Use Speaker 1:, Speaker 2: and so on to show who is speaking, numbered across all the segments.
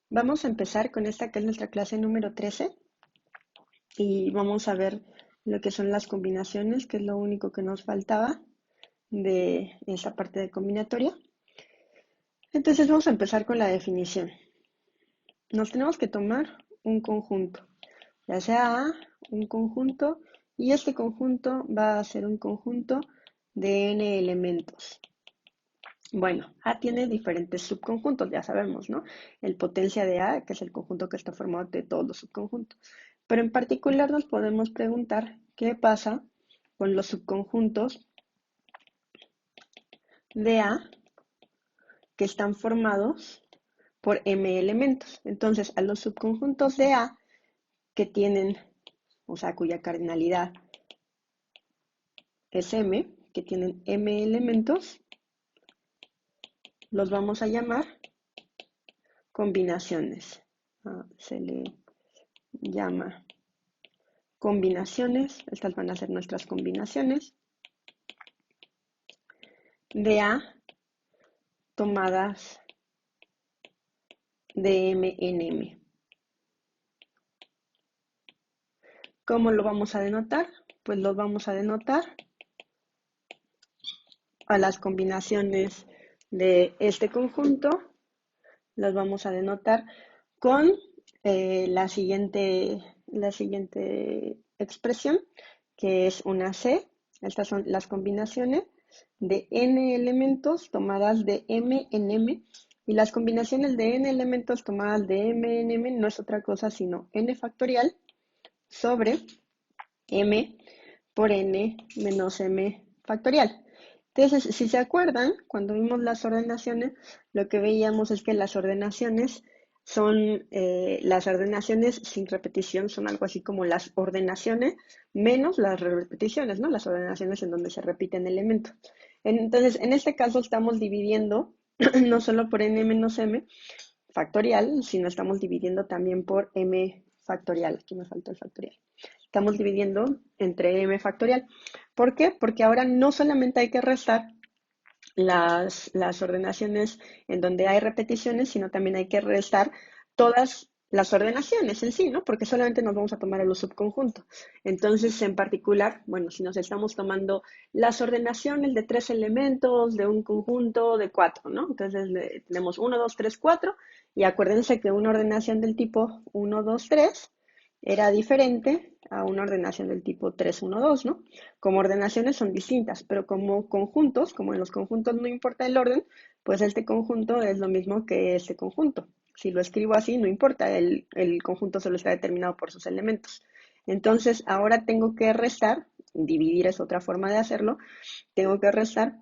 Speaker 1: Vamos a empezar con esta que es nuestra clase número 13 y vamos a ver lo que son las combinaciones, que es lo único que nos faltaba de esa parte de combinatoria. Entonces vamos a empezar con la definición. Nos tenemos que tomar un conjunto, ya sea A, un conjunto, y este conjunto va a ser un conjunto de n elementos. Bueno, A tiene diferentes subconjuntos, ya sabemos, ¿no? El potencia de A, que es el conjunto que está formado de todos los subconjuntos. Pero en particular nos podemos preguntar qué pasa con los subconjuntos de A que están formados por M elementos. Entonces, a los subconjuntos de A que tienen, o sea, cuya cardinalidad es M, que tienen M elementos, los vamos a llamar combinaciones. Se le llama combinaciones, estas van a ser nuestras combinaciones de A tomadas de M en M. ¿Cómo lo vamos a denotar? Pues lo vamos a denotar a las combinaciones de este conjunto, las vamos a denotar con la siguiente expresión, que es una C. Estas son las combinaciones de n elementos tomadas de m en m. Y las combinaciones de n elementos tomadas de m en m no es otra cosa sino n factorial sobre m por n menos m factorial. Entonces, si se acuerdan, cuando vimos las ordenaciones, lo que veíamos es que las ordenaciones las ordenaciones sin repetición son algo así como las ordenaciones menos las repeticiones, ¿no? Las ordenaciones en donde se repiten elementos. Entonces, en este caso estamos dividiendo no solo por n menos m factorial, sino estamos dividiendo también por m factorial. Aquí me faltó el factorial. Estamos dividiendo entre m factorial. ¿Por qué? Porque ahora no solamente hay que restar las ordenaciones en donde hay repeticiones, sino también hay que restar todas las ordenaciones en sí, ¿no? Porque solamente nos vamos a tomar a los subconjuntos. Entonces, en particular, bueno, si nos estamos tomando las ordenaciones de 3 elementos de un conjunto de 4, ¿no? Entonces, tenemos 1, 2, 3, 4, y acuérdense que una ordenación del tipo 1, 2, 3 era diferente a una ordenación del tipo 3, 1, 2, ¿no? Como ordenaciones son distintas, pero como conjuntos, como en los conjuntos no importa el orden, pues este conjunto es lo mismo que este conjunto. Si lo escribo así, no importa, el conjunto solo está determinado por sus elementos. Entonces, ahora tengo que restar, dividir es otra forma de hacerlo, tengo que restar,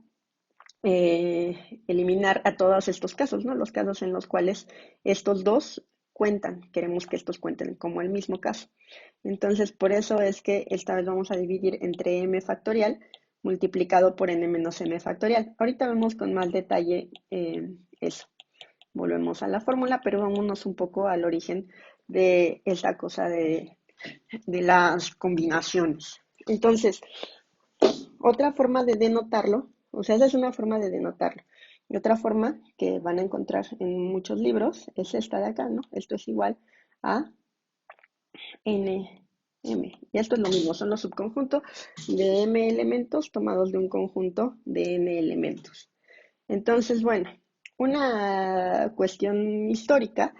Speaker 1: eliminar a todos estos casos, ¿no? Los casos en los cuales estos dos cuentan, queremos que estos cuenten como el mismo caso. Entonces, por eso es que esta vez vamos a dividir entre m factorial multiplicado por n menos m factorial. Ahorita vemos con más detalle eso. Volvemos a la fórmula, pero vámonos un poco al origen de esta cosa de las combinaciones. Entonces, otra forma de denotarlo, o sea, esa es una forma de denotarlo. Y otra forma que van a encontrar en muchos libros es esta de acá, ¿no? Esto es igual a n, m. Y esto es lo mismo, son los subconjuntos de m elementos tomados de un conjunto de n elementos. Entonces, bueno, una cuestión histórica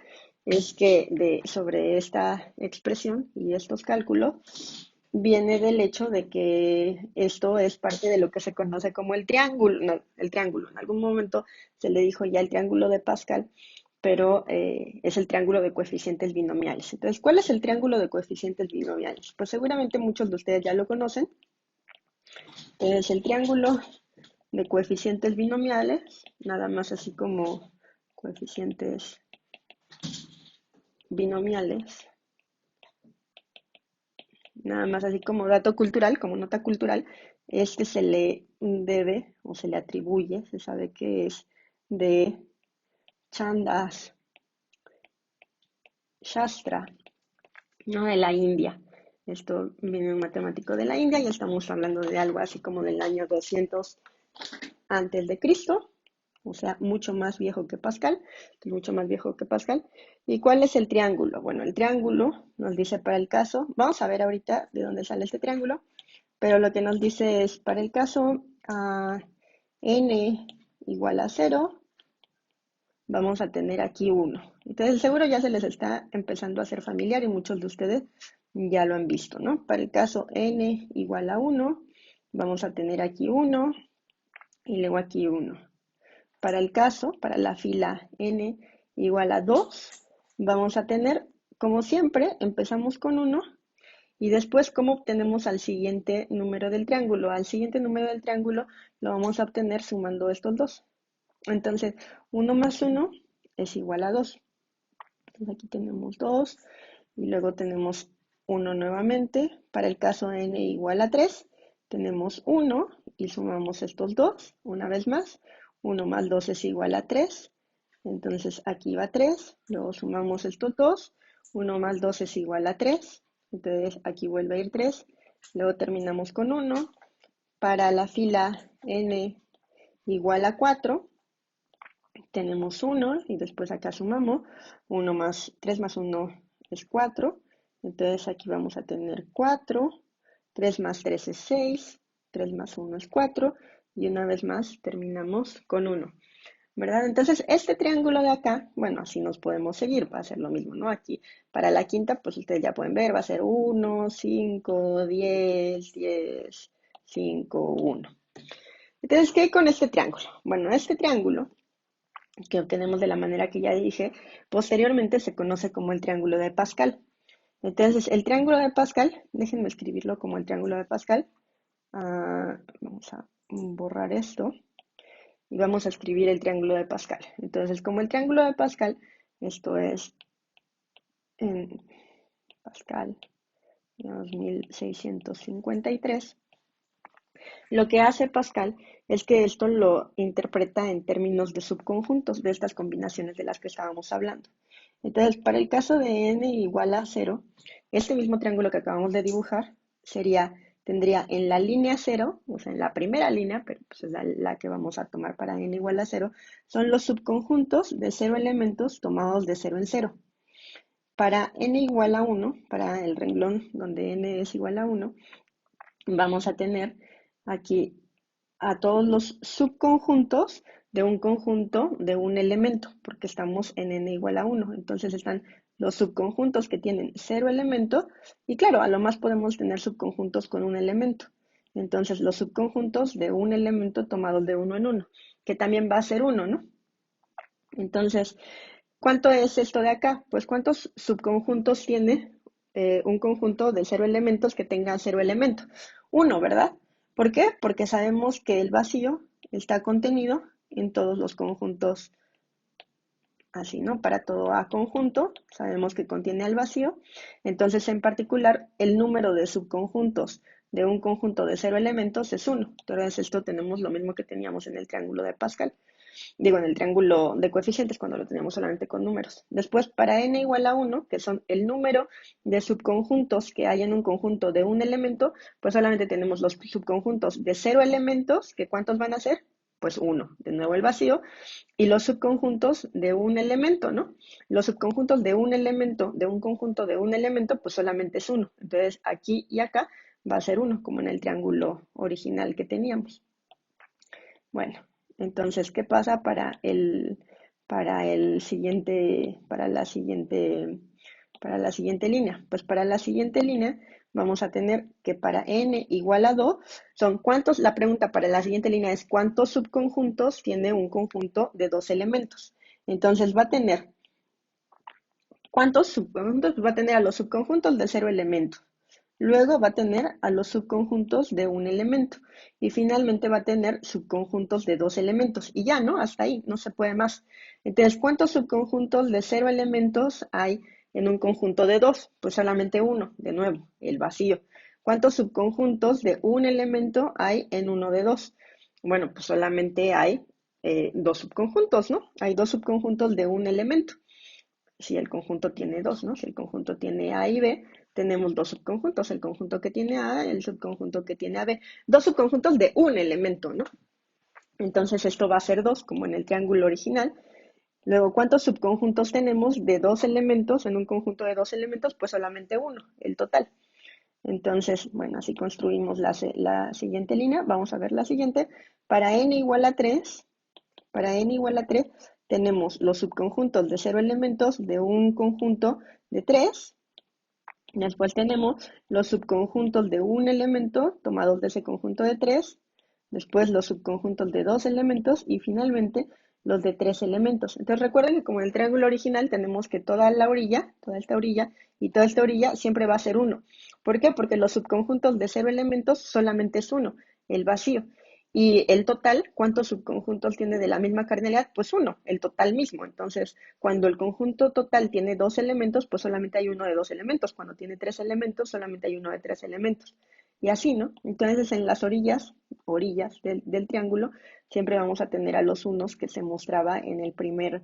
Speaker 1: es que sobre esta expresión y estos cálculos viene del hecho de que esto es parte de lo que se conoce como el triángulo, no, el triángulo. En algún momento se le dijo ya el triángulo de Pascal, pero es el triángulo de coeficientes binomiales. Entonces, ¿cuál es el triángulo de coeficientes binomiales? Pues seguramente muchos de ustedes ya lo conocen. Es el triángulo de coeficientes binomiales, nada más así como coeficientes binomiales, nada más así como dato cultural, como nota cultural, es que se le debe o se le atribuye, se sabe que es de Chandas Shastra, no de la India. Esto viene de un matemático de la India y estamos hablando de algo así como del año 200 antes de Cristo. o sea, mucho más viejo que Pascal, mucho más viejo que Pascal. ¿Y cuál es el triángulo? Bueno, el triángulo nos dice para el caso, vamos a ver ahorita de dónde sale este triángulo, pero lo que nos dice es para el caso n igual a 0, vamos a tener aquí 1. Entonces, seguro ya se les está empezando a hacer familiar y muchos de ustedes ya lo han visto, ¿no? Para el caso n igual a 1, vamos a tener aquí 1 y luego aquí 1. Para el caso, para la fila n igual a 2, vamos a tener, como siempre, empezamos con 1 y después, ¿cómo obtenemos al siguiente número del triángulo? Al siguiente número del triángulo lo vamos a obtener sumando estos dos. Entonces, 1 más 1 es igual a 2. Entonces aquí tenemos 2 y luego tenemos 1 nuevamente. Para el caso n igual a 3, tenemos 1 y sumamos estos dos una vez más. 1 más 2 es igual a 3. Entonces aquí va 3, luego sumamos estos dos. 1 más 2 es igual a 3. Entonces aquí vuelve a ir 3. Luego terminamos con 1. Para la fila n igual a 4, tenemos 1 y después acá sumamos 1 más 3 más 1 es 4. Entonces aquí vamos a tener 4, 3 más 3 es 6, 3 más 1 es 4 y una vez más terminamos con 1, ¿verdad? Entonces este triángulo de acá, bueno, así nos podemos seguir, va a ser lo mismo, ¿no? Aquí para la quinta, pues ustedes ya pueden ver, va a ser 1, 5, 10, 10, 5, 1. Entonces, ¿qué hay con este triángulo? Bueno, este triángulo que obtenemos de la manera que ya dije, posteriormente se conoce como el triángulo de Pascal. Entonces, el triángulo de Pascal, déjenme escribirlo como el triángulo de Pascal. Vamos a borrar esto y vamos a escribir el triángulo de Pascal. Entonces, como el triángulo de Pascal, esto es en Pascal 2653. Lo que hace Pascal es que esto lo interpreta en términos de subconjuntos de estas combinaciones de las que estábamos hablando. Entonces, para el caso de n igual a 0, este mismo triángulo que acabamos de dibujar tendría en la línea 0, o sea, en la primera línea, pero pues es la que vamos a tomar para n igual a 0, son los subconjuntos de 0 elementos tomados de 0 en 0. Para n igual a 1, para el renglón donde n es igual a 1, vamos a tener aquí a todos los subconjuntos de un conjunto de un elemento, porque estamos en n igual a 1. Entonces están los subconjuntos que tienen 0 elementos, y claro, a lo más podemos tener subconjuntos con un elemento. Entonces los subconjuntos de un elemento tomados de uno en uno, que también va a ser 1, ¿no? Entonces, ¿cuánto es esto de acá? Pues ¿cuántos subconjuntos tiene un conjunto de 0 elementos que tenga 0 elementos? 1, ¿verdad? ¿Por qué? Porque sabemos que el vacío está contenido en todos los conjuntos así, ¿no? Para todo A conjunto, sabemos que contiene al vacío. Entonces, en particular, el número de subconjuntos de un conjunto de 0 elementos es 1. Entonces, esto tenemos lo mismo que teníamos en el triángulo de Pascal. Digo, en el triángulo de coeficientes cuando lo teníamos solamente con números. Después, para n igual a 1, que son el número de subconjuntos que hay en un conjunto de un elemento, pues solamente tenemos los subconjuntos de 0 elementos, que ¿cuántos van a ser? Pues 1, de nuevo el vacío, y los subconjuntos de un elemento, ¿no? Los subconjuntos de un elemento, de un conjunto de un elemento, pues solamente es 1. Entonces, aquí y acá va a ser 1, como en el triángulo original que teníamos. Bueno, entonces, ¿qué pasa para la siguiente línea? Pues para la siguiente línea vamos a tener que para n igual a 2 son ¿cuántos? La pregunta para la siguiente línea es ¿cuántos subconjuntos tiene un conjunto de dos elementos? Entonces va a tener ¿cuántos subconjuntos? Va a tener a los subconjuntos de 0 elementos. Luego va a tener a los subconjuntos de un elemento. Y finalmente va a tener subconjuntos de dos elementos. Y ya, ¿no? Hasta ahí, no se puede más. Entonces, ¿cuántos subconjuntos de 0 elementos hay en un conjunto de dos? Pues solamente uno, de nuevo, el vacío. ¿Cuántos subconjuntos de un elemento hay en uno de dos? Bueno, pues solamente hay dos subconjuntos, ¿no? Hay dos subconjuntos de un elemento si el conjunto tiene dos, ¿no? Si el conjunto tiene A y B, tenemos dos subconjuntos, el conjunto que tiene A y el subconjunto que tiene AB. Dos subconjuntos de un elemento, ¿no? Entonces esto va a ser 2, como en el triángulo original. Luego, ¿cuántos subconjuntos tenemos de dos elementos? En un conjunto de dos elementos, pues solamente uno, el total. Entonces, bueno, así construimos la siguiente línea. Vamos a ver la siguiente. Para n igual a 3, para n igual a 3, tenemos los subconjuntos de 0 elementos de un conjunto de 3. Después tenemos los subconjuntos de un elemento tomados de ese conjunto de 3. Después los subconjuntos de dos elementos y finalmente los de tres elementos. Entonces recuerden que como en el triángulo original tenemos que toda la orilla, toda esta orilla y toda esta orilla siempre va a ser 1. ¿Por qué? Porque los subconjuntos de 0 elementos solamente es uno, el vacío. Y el total, ¿cuántos subconjuntos tiene de la misma cardinalidad? Pues uno, el total mismo. Entonces, cuando el conjunto total tiene dos elementos, pues solamente hay uno de dos elementos. Cuando tiene tres elementos, solamente hay uno de tres elementos. Y así, ¿no? Entonces, en las orillas del triángulo, siempre vamos a tener a los unos que se mostraba en el primer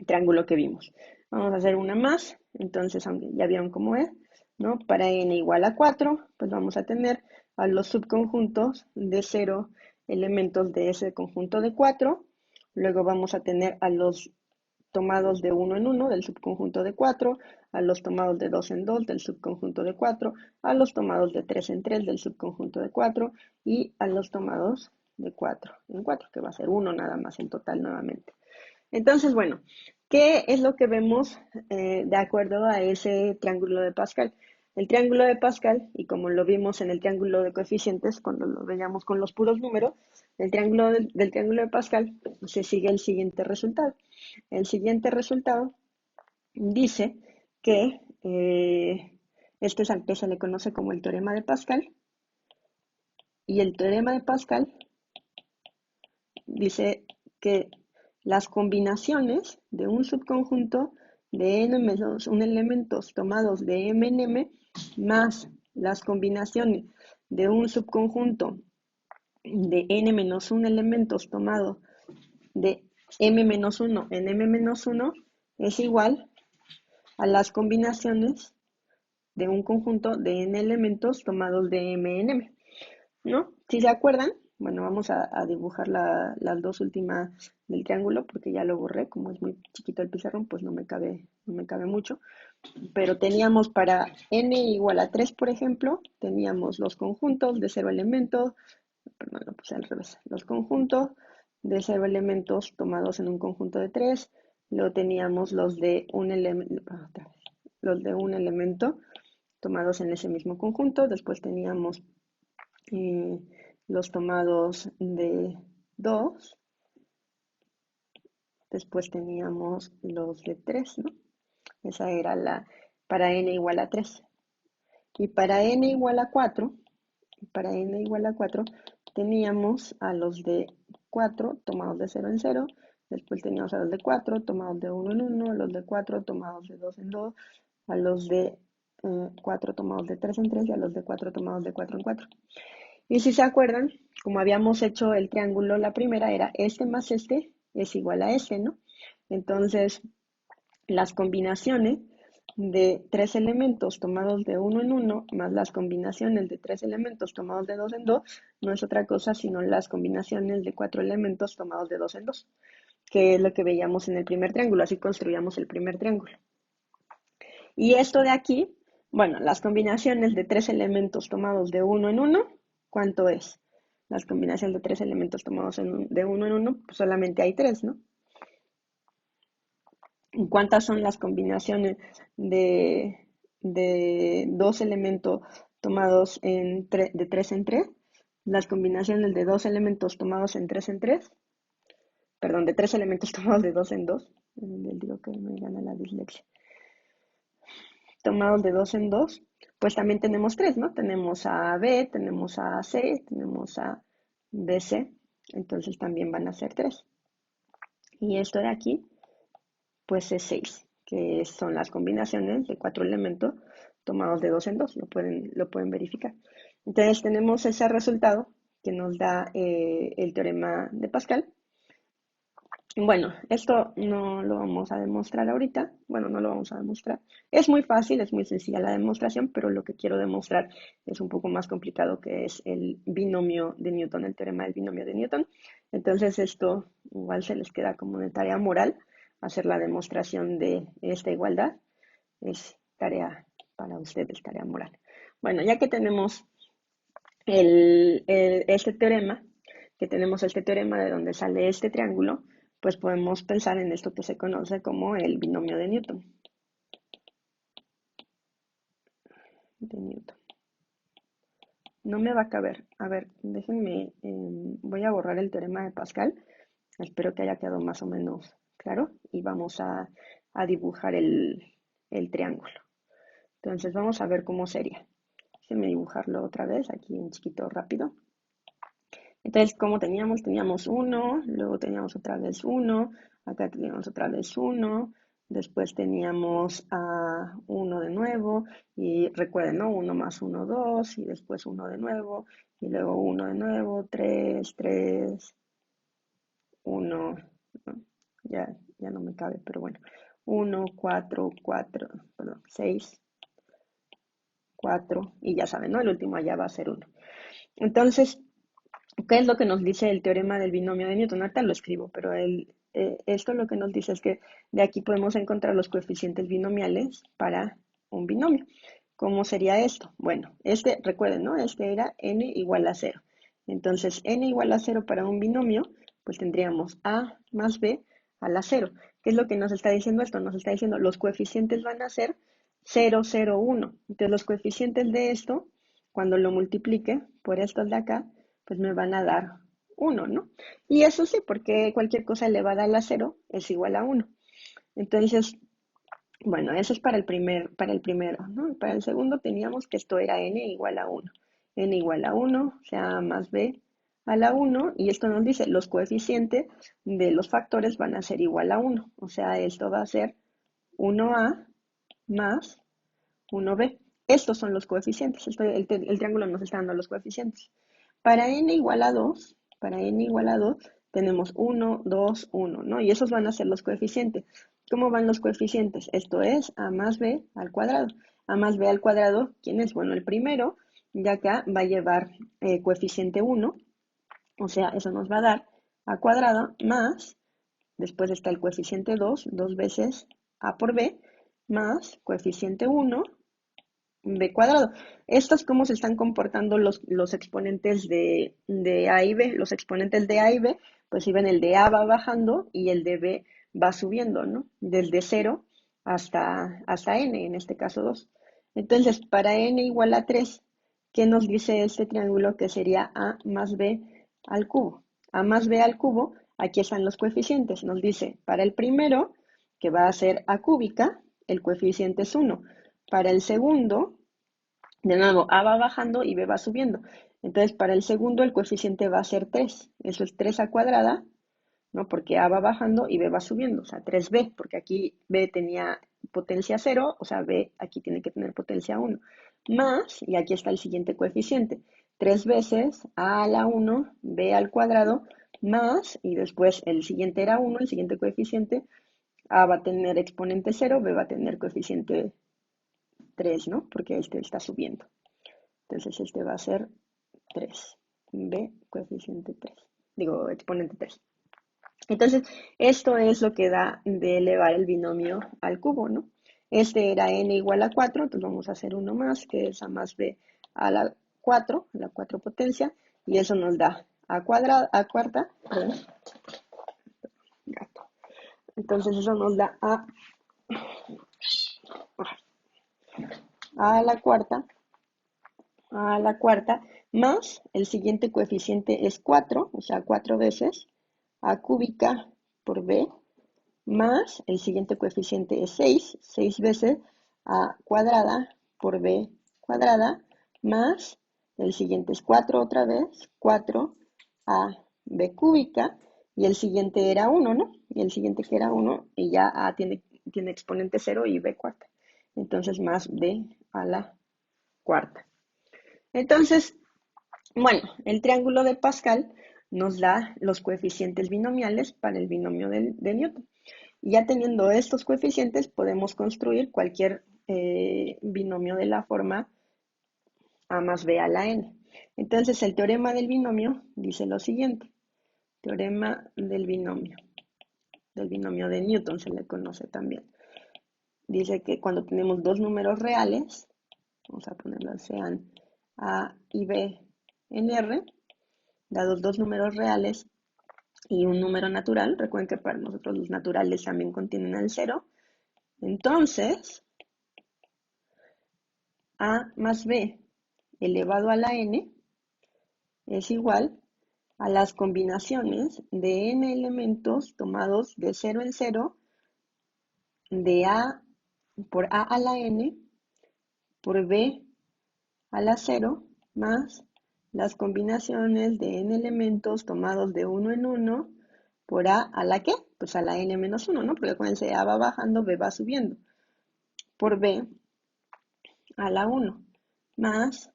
Speaker 1: triángulo que vimos. Vamos a hacer una más. Entonces, ya vieron cómo es, ¿no? Para n igual a 4, pues vamos a tener a los subconjuntos de 0 elementos de ese conjunto de 4. Luego vamos a tener a los tomados de 1 en 1 del subconjunto de 4, a los tomados de 2 en 2 del subconjunto de 4, a los tomados de 3 en 3 del subconjunto de 4 y a los tomados de 4 en 4, que va a ser 1 nada más en total nuevamente. Entonces, bueno, ¿qué es lo que vemos de acuerdo a ese triángulo de Pascal? El triángulo de Pascal, y como lo vimos en el triángulo de coeficientes, cuando lo veíamos con los puros números, el triángulo del triángulo de Pascal se sigue el siguiente resultado. El siguiente resultado dice que este es al que se le conoce como el teorema de Pascal, y el teorema de Pascal dice que las combinaciones de un subconjunto de n menos un elementos tomados de m en m más las combinaciones de un subconjunto de n menos un elementos tomados de m menos 1 en m menos 1 es igual a las combinaciones de un conjunto de n elementos tomados de m en m, ¿no? Si se acuerdan, bueno, vamos a dibujar las dos últimas del triángulo porque ya lo borré, como es muy chiquito el pizarrón, pues no me cabe mucho. Pero teníamos para n igual a 3, por ejemplo, teníamos los conjuntos de 0 elementos, perdón, lo puse al revés, los conjuntos de 0 elementos tomados en un conjunto de 3, luego teníamos los de un elemento tomados en ese mismo conjunto, después teníamos los tomados de 2, después teníamos los de 3, ¿no? Esa era para n igual a 3. Y para n igual a 4, teníamos a los de 4 tomados de 0 en 0, después teníamos a los de 4 tomados de 1 en 1, a los de 4 tomados de 2 en 2, a los de 4 tomados de 3 en 3 y a los de 4 tomados de 4 en 4. Y si se acuerdan, como habíamos hecho el triángulo, la primera era este más este es igual a este, ¿no? Entonces, las combinaciones de tres elementos tomados de 1 en 1 más las combinaciones de tres elementos tomados de 2 en 2 no es otra cosa sino las combinaciones de cuatro elementos tomados de 2 en 2, que es lo que veíamos en el primer triángulo, así construíamos el primer triángulo. Y esto de aquí, bueno, las combinaciones de tres elementos tomados de 1 en 1, ¿cuánto es? Las combinaciones de tres elementos tomados de 1 en 1, pues solamente hay tres, ¿no? ¿Cuántas son las combinaciones de dos elementos tomados de 3 en 3? Las combinaciones de dos elementos tomados en 3 en 3, perdón, de tres elementos tomados de 2 en 2, digo que me gana la dislexia, tomados de 2 en 2, pues también tenemos tres, ¿no? Tenemos a B, tenemos a C, tenemos a BC, entonces también van a ser tres. Y esto de aquí, pues es 6, que son las combinaciones de cuatro elementos tomados de 2 en 2, lo pueden verificar. Entonces tenemos ese resultado que nos da el teorema de Pascal. Bueno, esto no lo vamos a demostrar ahorita. Bueno, no lo vamos a demostrar. Es muy fácil, es muy sencilla la demostración, pero lo que quiero demostrar es un poco más complicado, que es el binomio de Newton, el teorema del binomio de Newton. Entonces, esto igual se les queda como de tarea moral, hacer la demostración de esta igualdad. Es tarea para ustedes, tarea moral. Bueno, ya que tenemos este teorema, que tenemos este teorema de donde sale este triángulo, pues podemos pensar en esto que se conoce como el binomio de Newton. De Newton. No me va a caber. A ver, déjenme, voy a borrar el teorema de Pascal. Espero que haya quedado más o menos claro. Y vamos a dibujar el triángulo. Entonces vamos a ver cómo sería. Déjenme dibujarlo otra vez aquí en chiquito rápido. Entonces, como teníamos? Teníamos uno, luego teníamos otra vez uno, acá teníamos otra vez uno, después teníamos a uno de nuevo, y recuerden, ¿no? Uno más uno, dos, y después uno de nuevo, y luego uno de nuevo, tres, tres, uno, ¿no? Ya no me cabe, pero bueno, uno, cuatro, cuatro, perdón, seis, cuatro, y ya saben, ¿no? El último allá va a ser uno. Entonces, ¿qué es lo que nos dice el teorema del binomio de Newton? Ahorita lo escribo, pero esto lo que nos dice es que de aquí podemos encontrar los coeficientes binomiales para un binomio. ¿Cómo sería esto? Bueno, recuerden, ¿no? Este era n igual a cero. Entonces, n igual a cero para un binomio, pues tendríamos a más b a la cero. ¿Qué es lo que nos está diciendo esto? Nos está diciendo los coeficientes van a ser 0, 0, 1. Entonces, los coeficientes de esto, cuando lo multiplique por estos de acá, pues me van a dar 1, ¿no? Y eso sí, porque cualquier cosa elevada a la 0 es igual a 1. Entonces, bueno, eso es para el primero, ¿no? Para el segundo teníamos que esto era n igual a 1. N igual a 1, o sea, a más b a la 1, y esto nos dice los coeficientes de los factores van a ser igual a 1. O sea, esto va a ser 1a más 1b. Estos son los coeficientes. El triángulo nos está dando los coeficientes. Para n igual a 2, tenemos 1, 2, 1, ¿no? Y esos van a ser los coeficientes. ¿Cómo van los coeficientes? Esto es a más b al cuadrado. A más b al cuadrado, ¿quién es? Bueno, el primero, ya acá va a llevar coeficiente 1, o sea, eso nos va a dar a cuadrado más, después está el coeficiente 2, dos veces a por b, más coeficiente 1, b cuadrado. Estos cómo se están comportando los exponentes de A y B. Los exponentes de A y B, pues si ven, el de A va bajando y el de B va subiendo, ¿no? Desde 0 hasta n, en este caso 2. Entonces, para n igual a 3, ¿qué nos dice este triángulo? Que sería A más B al cubo. A más B al cubo, aquí están los coeficientes. Nos dice, para el primero, que va a ser A cúbica, el coeficiente es 1. Para el segundo, de nuevo, A va bajando y B va subiendo. Entonces, para el segundo, el coeficiente va a ser 3. Eso es 3 a cuadrada, ¿no? Porque A va bajando y B va subiendo. O sea, 3B, porque aquí B tenía potencia 0, o sea, B aquí tiene que tener potencia 1. Más, y aquí está el siguiente coeficiente, 3 veces A a la 1, B al cuadrado, más, y después el siguiente era 1, el siguiente coeficiente, A va a tener exponente 0, B va a tener coeficiente 3, ¿no? Porque este está subiendo. Entonces este va a ser 3. B coeficiente 3. Digo, exponente 3. Entonces, esto es lo que da de elevar el binomio al cubo, ¿no? Este era n igual a 4, entonces vamos a hacer uno más, que es a más b a la 4 potencia, y eso nos da a cuadrada, a cuarta, perdón, gato. Entonces eso nos da a la cuarta, más el siguiente coeficiente es 4, o sea, 4 veces a cúbica por b, más el siguiente coeficiente es 6, 6 veces a cuadrada por b cuadrada, más el siguiente es 4 otra vez, 4 a b cúbica, y el siguiente era 1, ¿no? Y el siguiente que era 1, y ya a tiene exponente 0 y b cuarta. Entonces más b a la cuarta. Entonces, bueno, el triángulo de Pascal nos da los coeficientes binomiales para el binomio de Newton. Y ya teniendo estos coeficientes, podemos construir cualquier binomio de la forma a más b a la n. Entonces, el teorema del binomio dice lo siguiente. Teorema del binomio de Newton se le conoce también. Dice que cuando tenemos dos números reales, vamos a ponerlos sean a y b en R, dados dos números reales y un número natural, recuerden que para nosotros los naturales también contienen el cero, entonces a más b elevado a la n es igual a las combinaciones de n elementos tomados de 0 en 0 de a por a la n por b a la 0 más las combinaciones de n elementos tomados de 1 en 1 por a la ¿qué? Pues a la n menos 1, ¿no? Porque acuérdense, a va bajando, b va subiendo. Por b a la 1 más,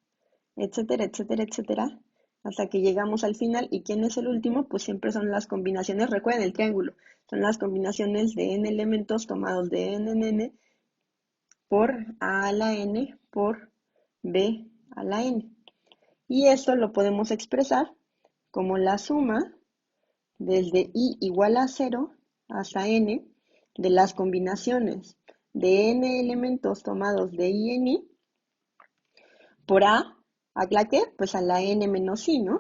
Speaker 1: etcétera, etcétera, etcétera, hasta que llegamos al final. ¿Y quién es el último? Pues siempre son las combinaciones, recuerden el triángulo, son las combinaciones de n elementos tomados de n en n por a la n por b a la n. Y esto lo podemos expresar como la suma desde i igual a 0 hasta n de las combinaciones de n elementos tomados de i en i por ¿a la qué? Pues a la n menos i, ¿no?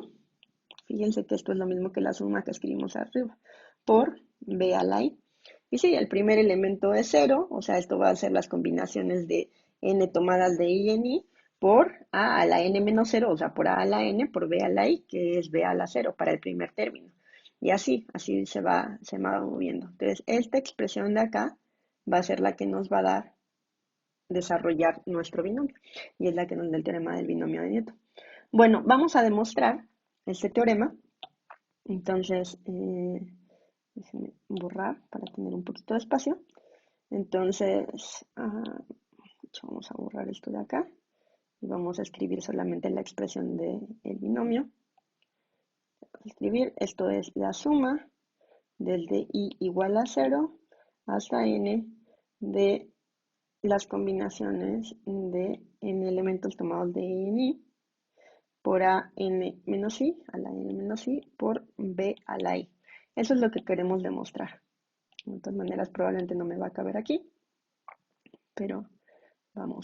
Speaker 1: Fíjense que esto es lo mismo que la suma que escribimos arriba, por b a la i. Y si el primer elemento es 0, o sea, esto va a ser las combinaciones de n tomadas de i en i, por a la n menos 0, o sea, por a la n, por b a la i, que es b a la 0 para el primer término. Y así se va moviendo. Entonces, esta expresión de acá va a ser la que nos va a dar desarrollar nuestro binomio. Y es la que nos da el teorema del binomio de Newton. Bueno, vamos a demostrar este teorema. Entonces, déjenme borrar para tener un poquito de espacio. Entonces, vamos a borrar esto de acá y vamos a escribir solamente la expresión del binomio. Escribir, esto es la suma desde i igual a 0 hasta n de las combinaciones de n elementos tomados de i en i por a n menos i, a la n menos i, por b a la i. Eso es lo que queremos demostrar. De todas maneras, probablemente no me va a caber aquí, pero vamos